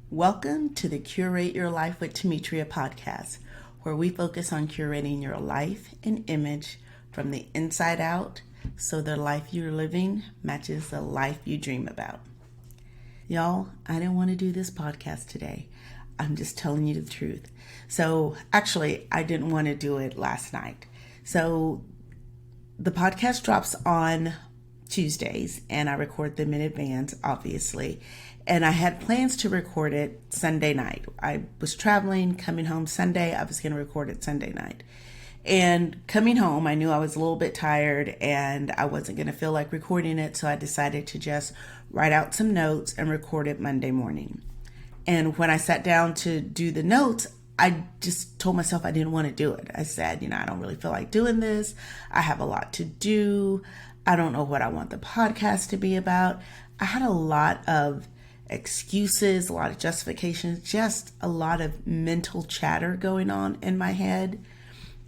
Welcome to the Curate Your Life with Demetria podcast, where we focus on curating your life and image from the inside out so the life you're living matches the life you dream about. Y'all, I didn't want to do this podcast today. I'm just telling you the truth. So actually, I didn't want to do it last night. So the podcast drops on Tuesdays and I record them in advance, obviously. And I had plans to record it Sunday night. I was traveling, coming home Sunday. I was going to record it Sunday night. And coming home, I knew I was a little bit tired and I wasn't going to feel like recording it. So I decided to just write out some notes and record it Monday morning. And when I sat down to do the notes, I just told myself I didn't want to do it. I said, I don't really feel like doing this. I have a lot to do. I don't know what I want the podcast to be about. I had a lot of excuses, a lot of justifications, just a lot of mental chatter going on in my head.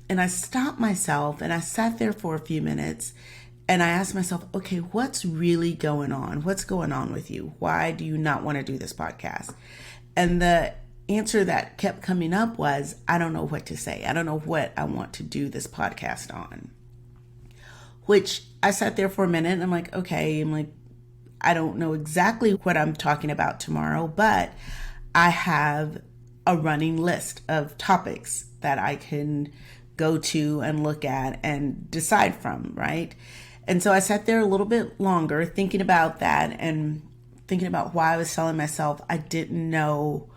And I stopped myself and I sat there for a few minutes and I asked myself, okay, what's really going on? What's going on with you? Why do you not want to do this podcast? And the answer that kept coming up was, I don't know what to say. I don't know what I want to do this podcast on. Which I sat there for a minute and I'm like, okay, I don't know exactly what I'm talking about tomorrow, but I have a running list of topics that I can go to and look at and decide from, right? And so I sat there a little bit longer thinking about that and thinking about why I was telling myself I didn't know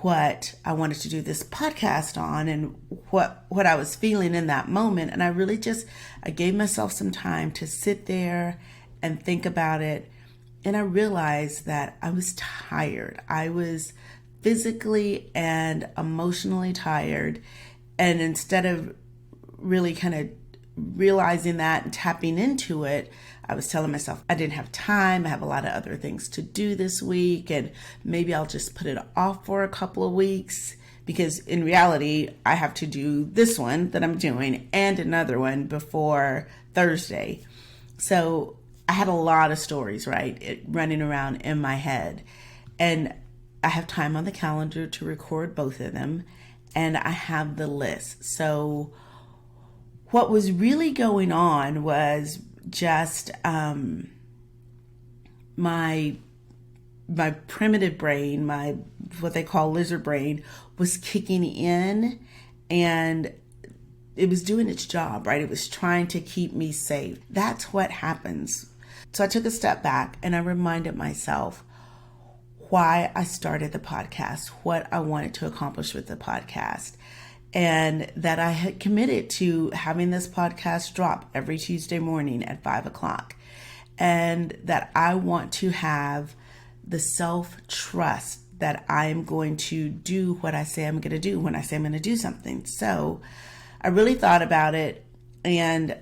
what I wanted to do this podcast on and what I was feeling in that moment. And I gave myself some time to sit there and think about it. And I realized that I was tired. I was physically and emotionally tired. And instead of really kind of realizing that and tapping into it, I was telling myself I didn't have time. I have a lot of other things to do this week, and maybe I'll just put it off for a couple of weeks because in reality, I have to do this one that I'm doing and another one before Thursday. So I had a lot of stories, right, running around in my head, and I have time on the calendar to record both of them, and I have the list. So what was really going on was just my primitive brain, my what they call lizard brain, was kicking in, and it was doing its job, right? It was trying to keep me safe. That's what happens. So I took a step back and I reminded myself why I started the podcast, what I wanted to accomplish with the podcast, and that I had committed to having this podcast drop every Tuesday morning at 5:00, and that I want to have the self-trust that I am going to do what I say I'm going to do when I say I'm going to do something. So I really thought about it and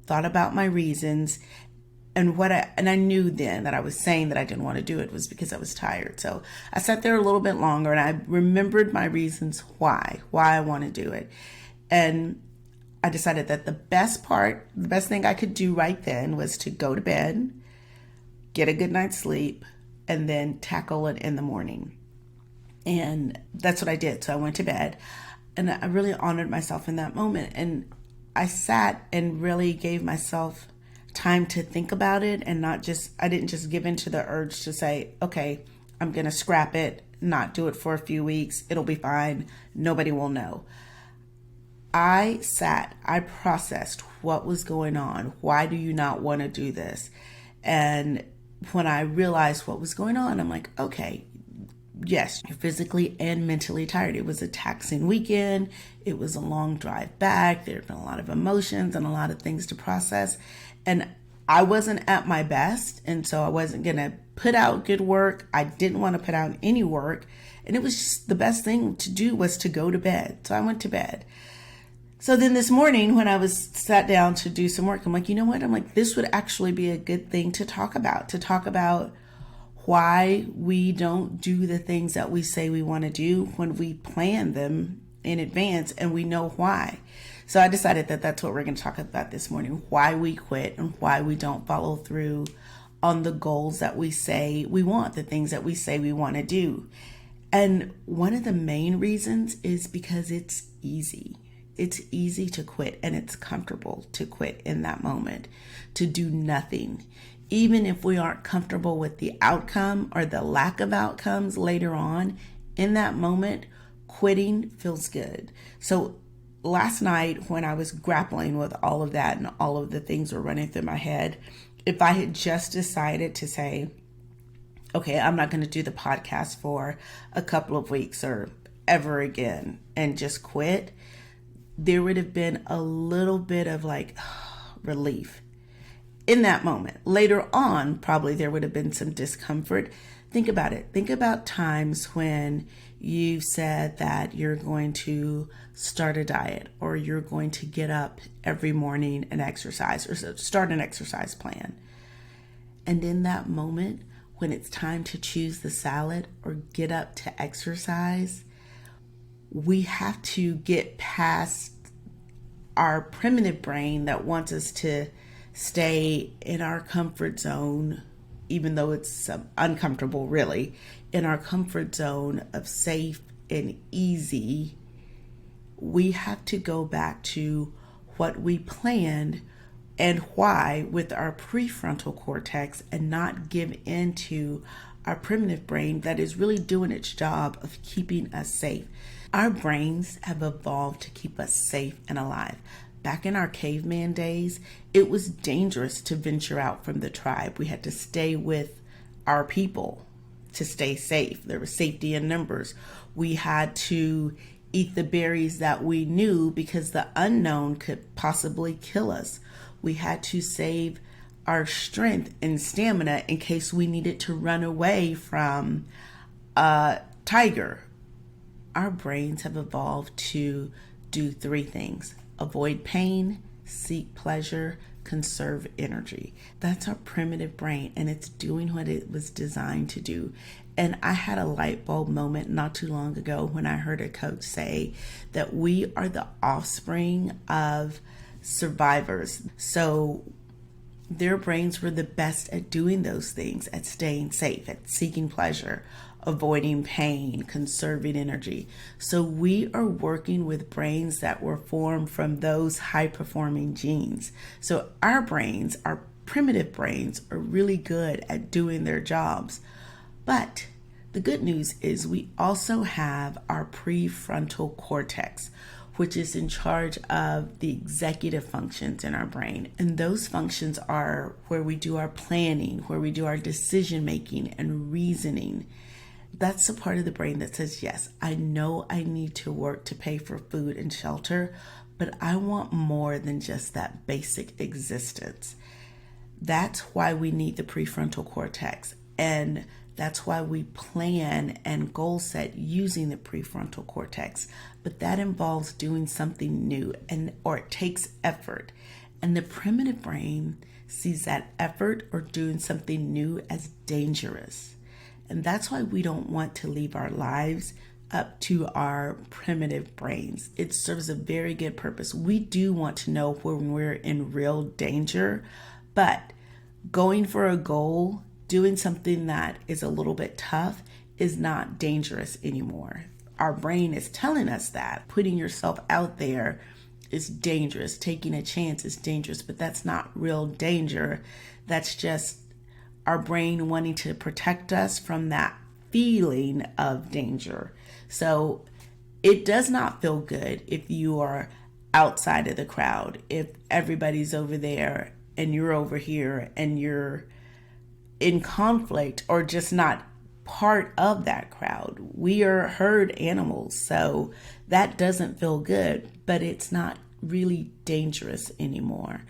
thought about my reasons. And I knew then that I was saying that I didn't want to do it was because I was tired. So I sat there a little bit longer and I remembered my reasons why I want to do it. And I decided that the best thing I could do right then was to go to bed, get a good night's sleep, and then tackle it in the morning. And that's what I did. So I went to bed and I really honored myself in that moment. And I sat and really gave myself time to think about it and I didn't just give in to the urge to say, okay, I'm going to scrap it, not do it for a few weeks. It'll be fine. Nobody will know. I processed what was going on. Why do you not want to do this? And when I realized what was going on, I'm like, okay, yes, you're physically and mentally tired. It was a taxing weekend. It was a long drive back. There had been a lot of emotions and a lot of things to process. And I wasn't at my best. And so I wasn't going to put out good work. I didn't want to put out any work. And it was just the best thing to do was to go to bed. So I went to bed. So then this morning when I was sat down to do some work, I'm like, you know what? I'm like, this would actually be a good thing to talk about why we don't do the things that we say we want to do when we plan them in advance and we know why. So I decided that that's what we're going to talk about this morning, why we quit and why we don't follow through on the goals that we say we want, the things that we say we want to do. And one of the main reasons is because it's easy. It's easy to quit, and it's comfortable to quit in that moment, to do nothing. Even if we aren't comfortable with the outcome or the lack of outcomes later on, in that moment, quitting feels good. So last night when I was grappling with all of that and all of the things were running through my head, if I had just decided to say, okay, I'm not going to do the podcast for a couple of weeks or ever again and just quit, there would have been a little bit of like relief in that moment. Later on, probably there would have been some discomfort. Think about it. Think about times when you said that you're going to start a diet or you're going to get up every morning and exercise or start an exercise plan. And in that moment, when it's time to choose the salad or get up to exercise, we have to get past our primitive brain that wants us to stay in our comfort zone, even though it's uncomfortable, really, in our comfort zone of safe and easy. We have to go back to what we planned and why with our prefrontal cortex and not give into our primitive brain that is really doing its job of keeping us safe. Our brains have evolved to keep us safe and alive. Back in our caveman days, it was dangerous to venture out from the tribe. We had to stay with our people to stay safe. There was safety in numbers. We had to eat the berries that we knew because the unknown could possibly kill us. We had to save our strength and stamina in case we needed to run away from a tiger. Our brains have evolved to do three things: avoid pain, seek pleasure, conserve energy. That's our primitive brain, and it's doing what it was designed to do. And I had a light bulb moment not too long ago when I heard a coach say that we are the offspring of survivors. So their brains were the best at doing those things, at staying safe, at seeking pleasure, avoiding pain, conserving energy. So we are working with brains that were formed from those high-performing genes. So our brains, our primitive brains, are really good at doing their jobs. But the good news is we also have our prefrontal cortex, which is in charge of the executive functions in our brain. And those functions are where we do our planning, where we do our decision making and reasoning. That's the part of the brain that says, yes, I know I need to work to pay for food and shelter, but I want more than just that basic existence. That's why we need the prefrontal cortex. And that's why we plan and goal set using the prefrontal cortex. But that involves doing something new or it takes effort. And the primitive brain sees that effort or doing something new as dangerous. And that's why we don't want to leave our lives up to our primitive brains. It serves a very good purpose. We do want to know when we're in real danger, but going for a goal, doing something that is a little bit tough is not dangerous anymore. Our brain is telling us that putting yourself out there is dangerous. Taking a chance is dangerous, but that's not real danger. That's just our brain wanting to protect us from that feeling of danger. So it does not feel good if you are outside of the crowd, if everybody's over there and you're over here and you're in conflict or just not part of that crowd. We are herd animals, so that doesn't feel good, but it's not really dangerous anymore.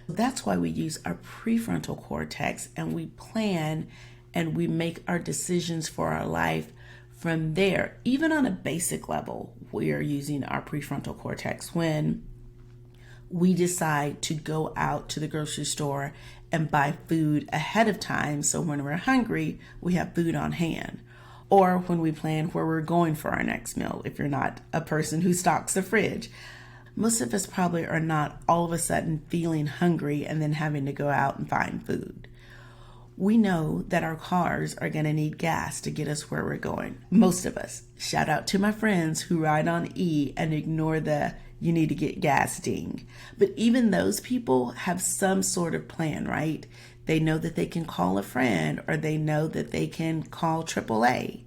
That's why we use our prefrontal cortex and we plan and we make our decisions for our life from there. Even on a basic level, we are using our prefrontal cortex when we decide to go out to the grocery store and buy food ahead of time. So when we're hungry, we have food on hand. Or when we plan where we're going for our next meal, if you're not a person who stocks the fridge. Most of us probably are not all of a sudden feeling hungry and then having to go out and find food. We know that our cars are going to need gas to get us where we're going. Most of us. Shout out to my friends who ride on E and ignore the you need to get gas ding. But even those people have some sort of plan, right? They know that they can call a friend, or they know that they can call AAA.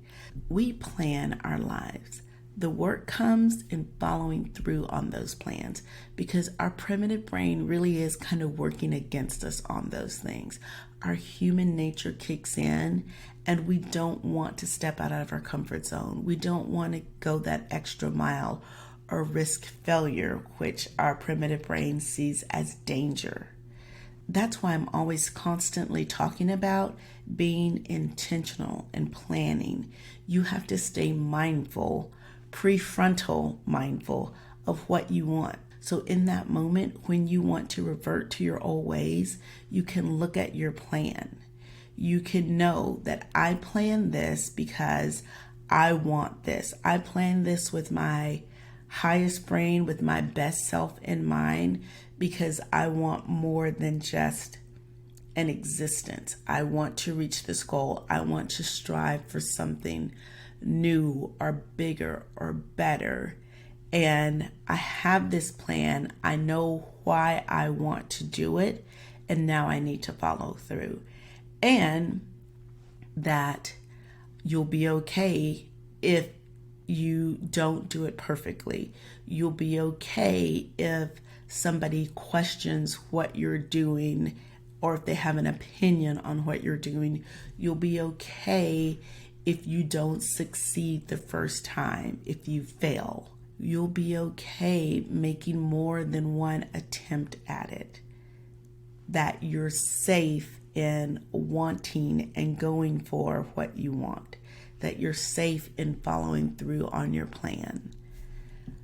We plan our lives. The work comes in following through on those plans, because our primitive brain really is kind of working against us on those things. Our human nature kicks in, and we don't want to step out of our comfort zone. We don't want to go that extra mile or risk failure, which our primitive brain sees as danger. That's why I'm always constantly talking about being intentional and planning. You have to stay mindful, prefrontal mindful of what you want. So in that moment when you want to revert to your old ways, you can look at your plan. You can know that I plan this because I want this. I plan this with my highest brain, with my best self in mind, because I want more than just an existence. I want to reach this goal. I want to strive for something new or bigger or better. And I have this plan. I know why I want to do it, and now I need to follow through. And that you'll be okay if you don't do it perfectly. You'll be okay if somebody questions what you're doing, or if they have an opinion on what you're doing. You'll be okay if you don't succeed the first time, if you fail. You'll be okay making more than one attempt at it. That you're safe in wanting and going for what you want. That you're safe in following through on your plan.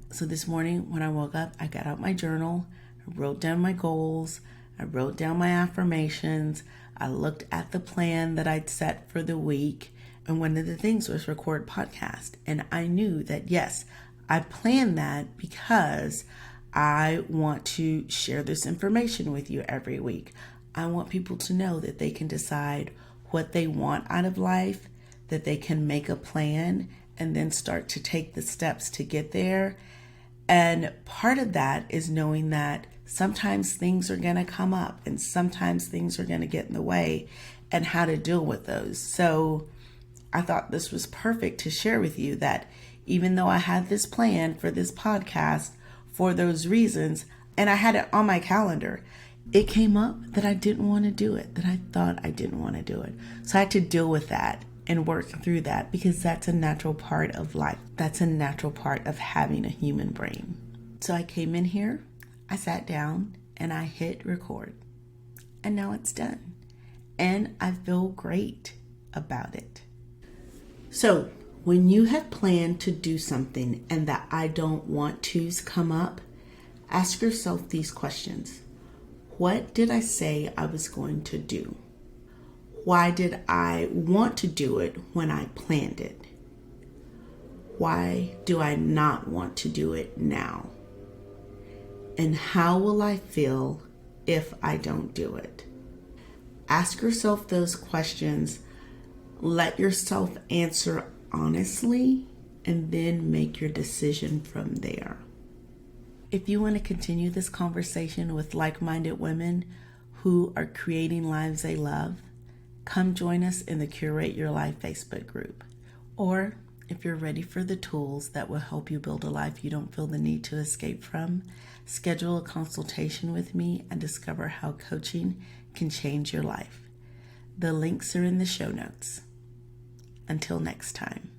So this morning when I woke up, I got out my journal, I wrote down my goals, I wrote down my affirmations, I looked at the plan that I'd set for the week, and one of the things was record podcast. And I knew that yes, I planned that because I want to share this information with you every week. I want people to know that they can decide what they want out of life, that they can make a plan and then start to take the steps to get there. And part of that is knowing that sometimes things are going to come up and sometimes things are going to get in the way, and how to deal with those. So I thought this was perfect to share with you that even though I had this plan for this podcast for those reasons, and I had it on my calendar, it came up that I didn't want to do it, that I thought I didn't want to do it. So I had to deal with that and work through that, because that's a natural part of life. That's a natural part of having a human brain. So I came in here, I sat down, and I hit record. And now it's done. And I feel great about it. So when you have planned to do something and that I don't want to's come up, ask yourself these questions. What did I say I was going to do? Why did I want to do it when I planned it? Why do I not want to do it now? And how will I feel if I don't do it? Ask yourself those questions. Let yourself answer honestly, and then make your decision from there. If you want to continue this conversation with like-minded women who are creating lives they love, come join us in the Curate Your Life Facebook group. Or if you're ready for the tools that will help you build a life you don't feel the need to escape from, schedule a consultation with me and discover how coaching can change your life. The links are in the show notes. Until next time.